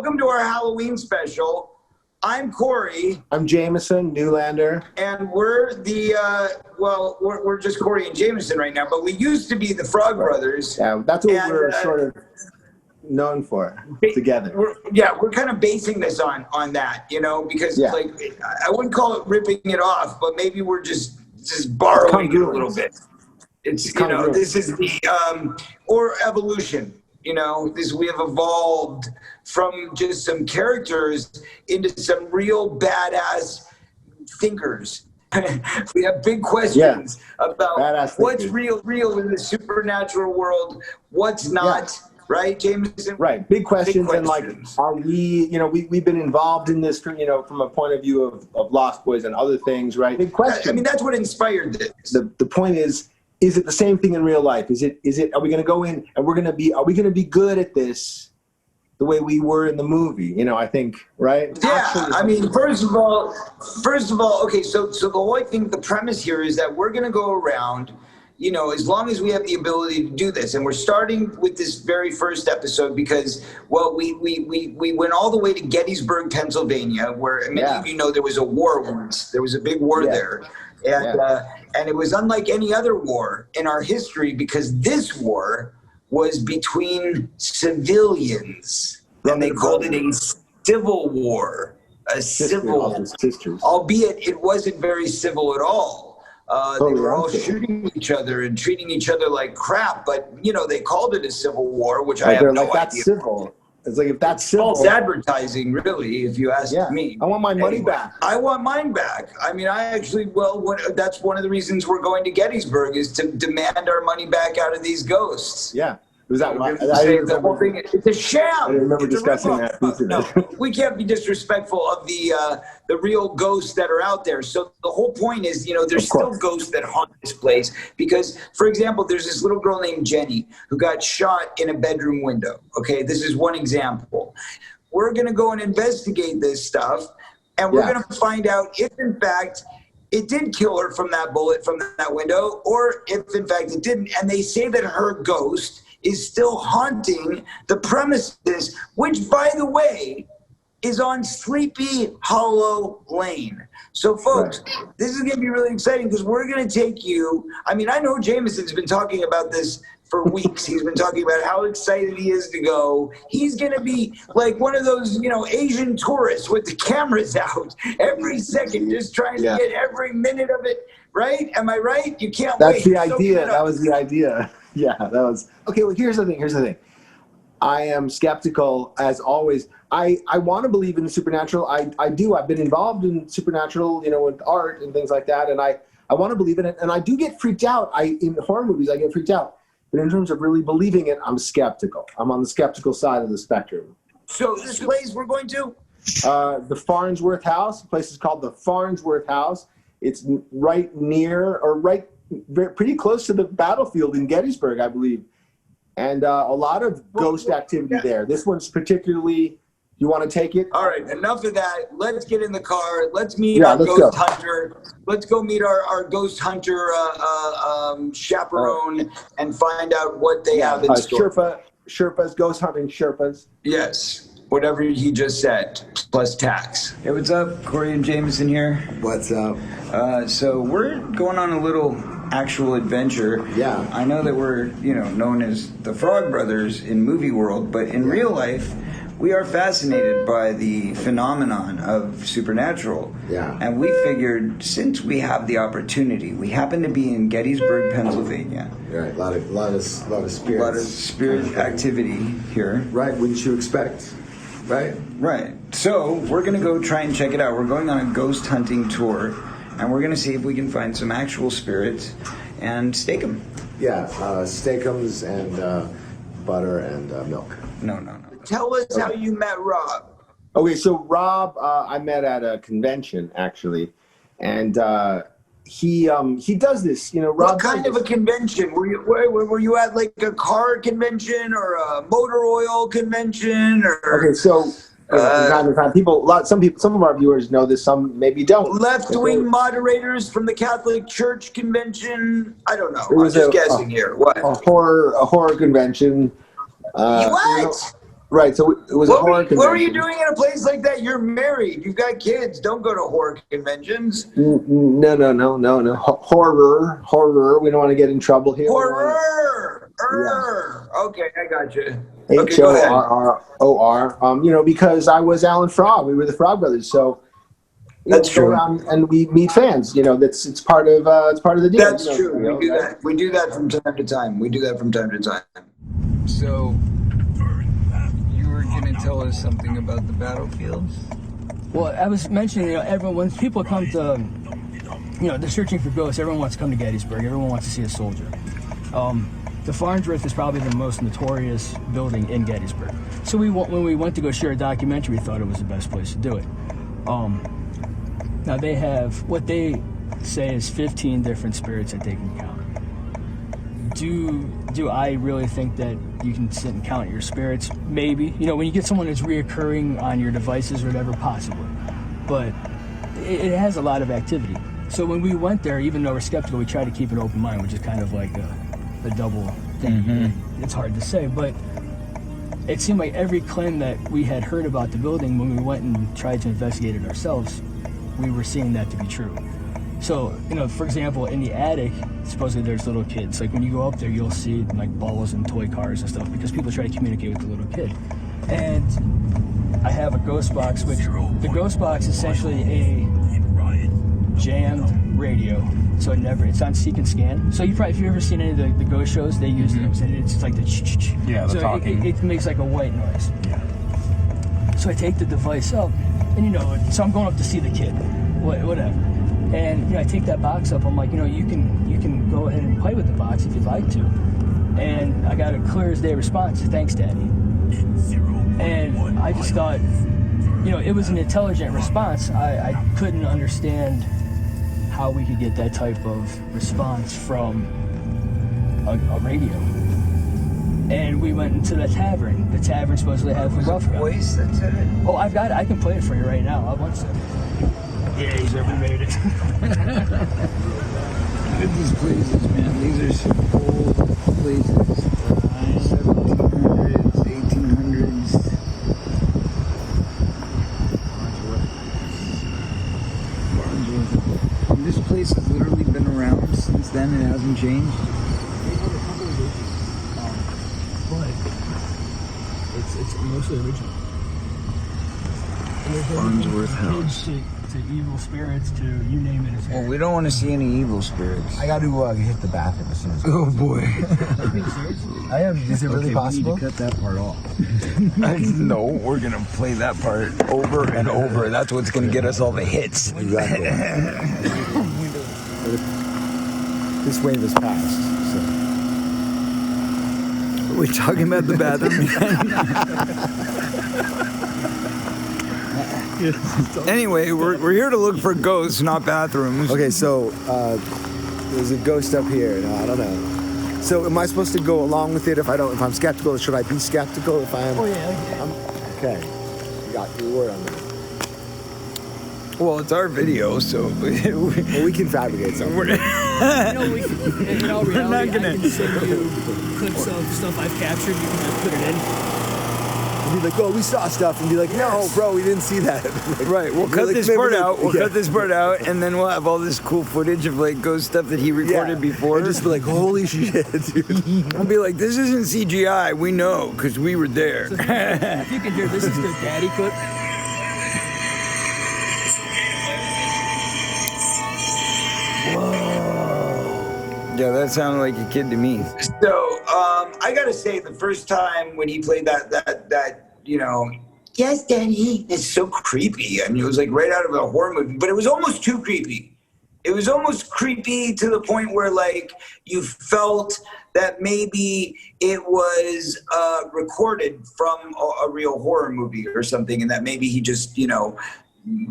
Welcome to our Halloween special. I'm Corey. I'm Jamison, Newlander. And we're the, we're just Corey and Jamison right now, but we used to be the Frog Brothers. Yeah, that's what we're sort of known for together. We're kind of basing this on that, you know, because like, I wouldn't call it ripping it off, but maybe we're just borrowing it a little bit. It's you know, this is the, or evolution. You know, we have evolved from just some characters into some real badass thinkers. We have big questions about what's real in the supernatural world, what's not, right, Jameson? Right, big questions. And like, are we, you know, we've been involved in this, you know, from a point of view of Lost Boys and other things, right? Big question. I mean, that's what inspired this. The point is it the same thing in real life? Is it, are we going to go in and are we going to be good at this the way we were in the movie? You know, I think, right? Yeah, I mean, first of all, okay, so the whole thing, the premise here is that we're going to go around, you know, as long as we have the ability to do this. And we're starting with this very first episode because, well, we went all the way to Gettysburg, Pennsylvania, where many of you know there was a war once. There was a big war there. And it was unlike any other war in our history because this war was between civilians. And they called it a civil war. Albeit it wasn't very civil at all. They were all shooting each other and treating each other like crap. But, you know, they called it a civil war, which I have no idea. That's civil. It's like, if that's civil. It's advertising, really, if you ask me. I want my money back. I want mine back. I mean, that's one of the reasons we're going to Gettysburg is to demand our money back out of these ghosts. Yeah. Was that right? The whole thing, it's a sham. I remember discussing that. No, we can't be disrespectful of the real ghosts that are out there. So the whole point is, you know, there's still ghosts that haunt this place because, for example, there's this little girl named Jenny who got shot in a bedroom window. Okay, this is one example. We're going to go and investigate this stuff, and we're going to find out if, in fact, it did kill her from that bullet from that window, or if, in fact, it didn't. And they say that her ghost is still haunting the premises, which, by the way, is on Sleepy Hollow Lane. So, folks, this is going to be really exciting because we're going to take you. I mean, I know Jamison's been talking about this for weeks. He's been talking about how excited he is to go. He's going to be like one of those, you know, Asian tourists with the cameras out every second, just trying to get every minute of it, right? Am I right? You can't wait. That's the idea. That was the idea. Yeah, that was okay. Well, here's the thing. I am skeptical as always. I want to believe in the supernatural. I do. I've been involved in supernatural, you know, with art and things like that, and I want to believe in it. And I do get freaked out. In horror movies, I get freaked out. But in terms of really believing it, I'm skeptical. I'm on the skeptical side of the spectrum. So this place we're going to? The Farnsworth House. The place is called the Farnsworth House. It's right near, or pretty close to the battlefield in Gettysburg, I believe. And a lot of ghost activity there. This one's particularly, you want to take it? All right, enough of that. Let's get in the car. Let's meet our ghost hunter. Let's go meet our ghost hunter chaperone and find out what they have in store. Sherpas, ghost hunting Sherpas. Yes. Whatever he just said, plus tax. Hey, what's up? Corey and Jamison here. What's up? So we're going on a little actual adventure. Yeah. I know that we're, you know, known as the Frog Brothers in movie world, but in real life, we are fascinated by the phenomenon of supernatural. Yeah. And we figured, since we have the opportunity, we happen to be in Gettysburg, Pennsylvania. Right. A lot of spirits. A lot of spirit activity here. Right. Wouldn't you expect? Right. So we're going to go try and check it out. We're going on a ghost hunting tour, and we're going to see if we can find some actual spirits and stake them. Yeah, steakums and butter and milk. No. Tell us how you met Rob. Okay, so Rob, I met at a convention, actually, and he does this, you know. Rob, what kind of a convention? Were you at like a car convention or a motor oil convention? Or okay, so from time to time, some of our viewers know this, some maybe don't. Left-wing moderators from the Catholic Church convention. I don't know. I'm just guessing here. What? A horror convention. What? Right, so it was a horror convention. What were you doing in a place like that? You're married. You've got kids. Don't go to horror conventions. No. Horror. We don't want to get in trouble here. Horror. Yeah. Okay, I got you. Okay, go ahead. HORROR. Because I was Alan Frog. We were the Frog Brothers. So that's true. Go around and we meet fans. It's part of the deal. That's true. We do that. We do that from time to time. So you were going to tell us something about the battlefields? Well, I was mentioning, everyone, when people come to, they're searching for ghosts, everyone wants to come to Gettysburg, everyone wants to see a soldier. The Farnsworth is probably the most notorious building in Gettysburg. So when we went to go share a documentary, we thought it was the best place to do it. Now they have, what they say is 15 different spirits that they can count. Do I really think that you can sit and count your spirits? Maybe. When you get someone that's reoccurring on your devices or whatever, possibly. But it has a lot of activity. So when we went there, even though we're skeptical, we try to keep an open mind, which is kind of like a double thing. Mm-hmm. It's hard to say, but it seemed like every claim that we had heard about the building, when we went and tried to investigate it ourselves, we were seeing that to be true. So, for example, in the attic, supposedly there's little kids. Like when you go up there, you'll see like balls and toy cars and stuff because people try to communicate with the little kid. And I have a ghost box, which the ghost box is essentially a jammed radio. So it's on seek and scan. So if you've ever seen any of the ghost shows, they use those, and it's like the ch-ch-ch. Yeah, the talking. It makes like a white noise. Yeah. So I take the device up, and so I'm going up to see the kid, whatever. And I take that box up. I'm like, you can go ahead and play with the box if you'd like to. And I got a clear as day response. Thanks, Daddy. And I just thought, it was an intelligent response. I couldn't understand how we could get that type of response from a radio. And we went into the tavern. The tavern supposedly has a rough guy. Voice that's in it? Oh, I can play it for you right now. I want to. Yeah, he's ever made it. Look at these places, man. These are some old places. 1700s, 1800s. Farnsworth. And this place has literally been around since then. It hasn't changed. But it's mostly original. Farnsworth House. To evil spirits, to you name it. Well, we don't want to see any evil spirits. I got to hit the bathroom as soon as. Oh boy. I am. Is it really possible? We need to cut that part off. No, we're gonna play that part over and over. That's what's gonna get us all the hits. Exactly. This wave is past. So. Are we talking about the bathroom? Anyway, we're here to look for ghosts, not bathrooms. Okay, so there's a ghost up here. No, I don't know. So am I supposed to go along with it if I'm skeptical? Should I be skeptical if I am? Oh yeah. Okay. You got your word on that. Well, it's our video, so well, we can fabricate something. In all reality, I can send you clips of stuff I've captured. You can just put it in. Be like, oh, we saw stuff, and be like, no, bro, we didn't see that. Like, right, we'll cut this part out. We'll cut this part out, and then we'll have all this cool footage of like ghost stuff that he recorded before. And just be like, holy shit, dude. I'll be like, this isn't CGI. We know, because we were there. So, if you can hear, this is the daddy clip. Whoa. Yeah, that sounded like a kid to me. So, I gotta say, the first time when he played that yes, Daddy, it's so creepy. I mean, it was like right out of a horror movie, but it was almost too creepy. It was almost creepy to the point where, like, you felt that maybe it was recorded from a real horror movie or something, and that maybe he just,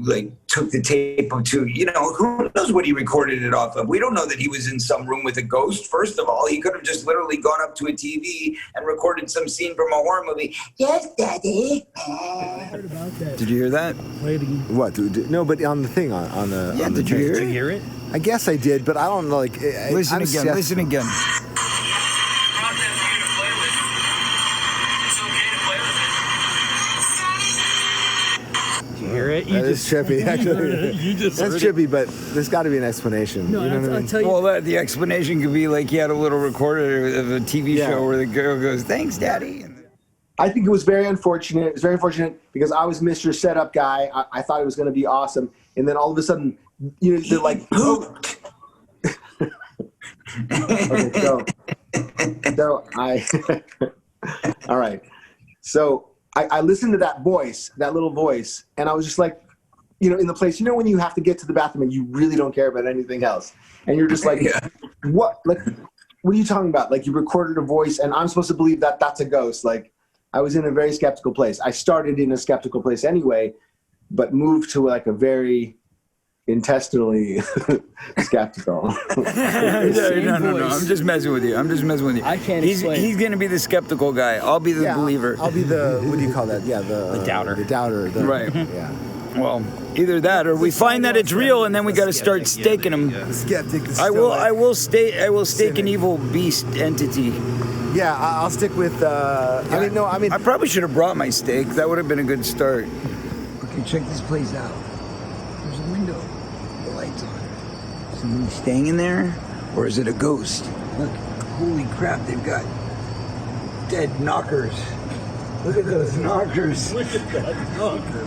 like took the tape to, who knows what he recorded it off of. We don't know that he was in some room with a ghost. First of all, he could have just literally gone up to a TV and recorded some scene from a horror movie. Yes, Daddy. I heard about that. Did you hear that? What? No, but on the thing, on the... Yeah, on the did you hear it? I guess I did, but I don't know, like... Listen again. right? That is trippy, actually. You just That's heard it. trippy, but there's got to be an explanation. No, you know what I I'll mean? tell you. Well, the explanation could be like he had a little recorder of a TV Yeah. show where the girl goes, "Thanks, Daddy." And I think it was very unfortunate. It was very unfortunate because I was Mr. Setup guy. I thought it was going to be awesome, and then all of a sudden, you know, they're like, Pooped. okay, so I, all right. So I listened to that voice, that little voice, and I was just like, you know, in the place, you know, when you have to get to the bathroom and you really don't care about anything else, and you're just like, what? Like, what are you talking about? Like, you recorded a voice, and I'm supposed to believe that that's a ghost. Like, I was in a very skeptical place. I started in a skeptical place anyway, but moved to like a very intestinally skeptical. No. I'm just messing with you. I can't He's explain. going to be the skeptical guy. I'll be the Yeah, believer. I'll be the, what do you call that? Yeah, the doubter. The doubter. Right. Yeah. Well, either that or we find that it's real, and then we got to start staking him. The skeptic. The I will stoic. stake an evil beast entity. Yeah, I'll stick with. I probably should have brought my steak. That would have been a good start. Okay, check this place out. There's a window. The lights on. Somebody staying in there, or is it a ghost? Look, holy crap! They've got dead knockers. Look at those knockers. Look at that knocker.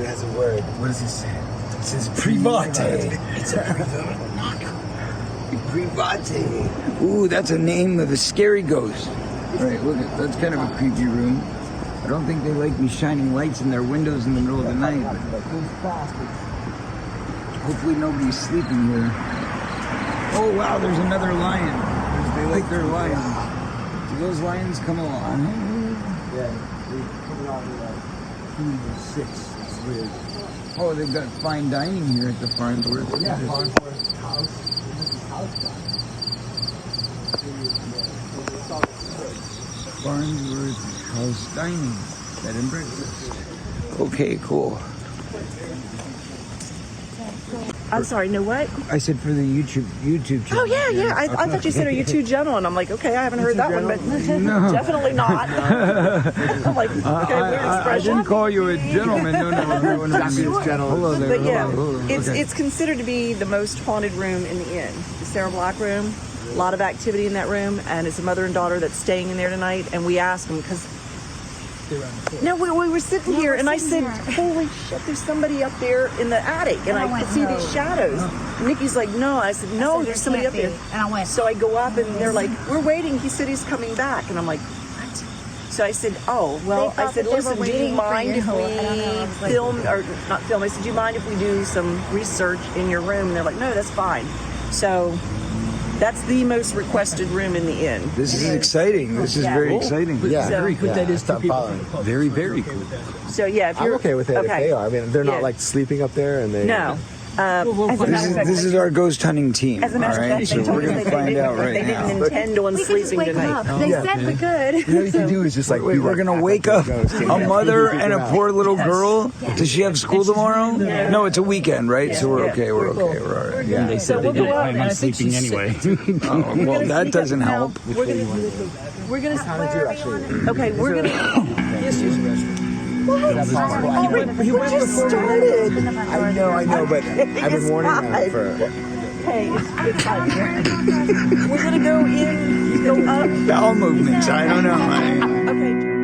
It has a word. What does it say? It says private. It's a private knocker. Private. Ooh, that's a name of a scary ghost. Right, look at that's kind of a creepy room. I don't think they like me shining lights in their windows in the middle of the night. But hopefully nobody's sleeping here. Oh wow, there's another lion. They like their lions. Do those lions come along? Yeah, they come out in 6. It's weird. Oh, they've got fine dining here at the Farnsworth. Yeah, Farnsworth house. Farnsworth House Dining, bed and breakfast. Okay, cool. I'm sorry, no what? I said for the YouTube channel. Oh, yeah. I thought you said, are you too gentle? And I'm like, okay, I haven't heard that one, but definitely not. I'm like, okay, weird I expression. didn't call you a gentleman. No. Hello there. But yeah, Hello. Okay. it's considered to be the most haunted room in the inn. The Sarah Black room. A lot of activity in that room, and it's a mother and daughter that's staying in there tonight. And we asked them because we were sitting here, and I said, "Holy shit, there's somebody up there in the attic," and I could see these shadows. And Nikki's like, "No," I said, "No, there's somebody up there." And I went, So I go up, and they're like, "We're waiting. He said he's coming back," and I'm like, "What?" So I said, "Oh, well," They I thought said, that they were "Listen, do you waiting for mind if you. I don't know. I was we like- film or not film?" I said, "Do you mind if we do some research in your room?" And they're like, "No, that's fine." So. That's the most requested room in the inn. This is exciting. This is very exciting. Yeah. So- But that is Stop two people. following. Very, very cool. So yeah, if I'm you're okay with it if they are. I mean, they're Yeah. not like sleeping up there, and they. No. As a matter of fact, This is our ghost hunting team. as a matter all of right, fact, so they told we're me gonna that find out they right didn't now. intend on we could just sleeping wake them tonight. up. They said we could. You know what you can do is just like. Wait, be we're like, gonna act wake like up a ghost. a mother Freak and them a out. poor little girl. Does she have school tomorrow? No, it's a weekend, right? So we're Yeah. okay. We're okay. We're all right. Yeah. They So said we'll they go didn't up, plan and on I think sleeping she's anyway. Oh, well, that doesn't help. We're gonna. Okay, we're gonna. He just started. I know, but I've been warning them for. Hey, it's fine. We're gonna go in. Go up. Bowel movements. I don't know. Okay.